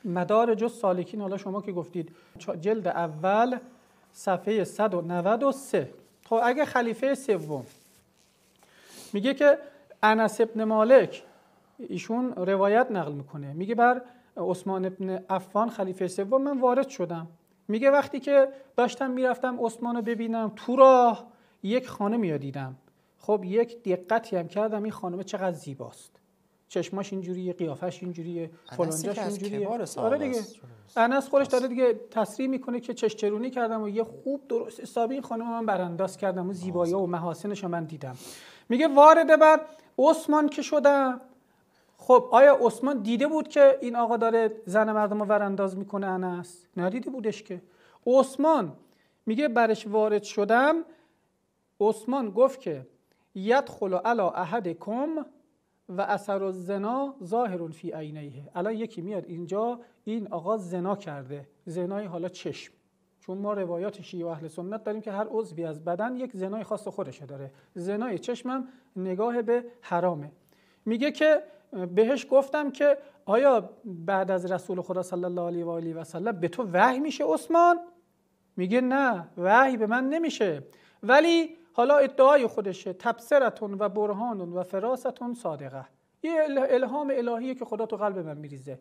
مدارج السالکین، حالا شما که گفتید جلد اول صفحه 193. خب اگه خلیفه سوم میگه که انس ابن مالک، ایشون روایت نقل میکنه، میگه بر عثمان ابن عفان خلیفه سوم من وارد شدم. میگه وقتی که داشتم میرفتم عثمان رو ببینم، تو راه یک خانمی رو دیدم. خب یک دقتی هم کردم این خانم چقدر زیباست، چشماش اینجوریه، قیافش اینجوریه، فلانجاش اینجوریه. آره دیگه انس خودش داره دیگه تصریح میکنه که چشچرونی کردم و یه خوب درست حسابی این خانم من برانداز کردم و زیبایی و محاسنش من دیدم. میگه وارد بر عثمان که شدم، خب آیا عثمان دیده بود که این آقا داره زن مردم رو ورانداز میکنه؟ انس ندیده بودش که. عثمان میگه برش وارد شدم، عثمان گفت که یدخل علی احدکم و اثر الزنا ظاهر فی عینیه. الان یکی میاد اینجا این آقا زنا کرده، زنای حالا چشم، چون ما روایات شیعه و اهل سنت داریم که هر عضوی از بدن یک زنای خاص خودشه داره، زنای چشمم نگاه به حرامه. میگه که بهش گفتم که آیا بعد از رسول خدا صلی الله علیه و آله و سلم به تو وحی میشه عثمان؟ میگه نه، وحی به من نمیشه، ولی حالا ادعای خودشه، تبصرتون و برهانون و فراستون صادقه، یه الهام الهیه که خدا تو قلب من میریزه.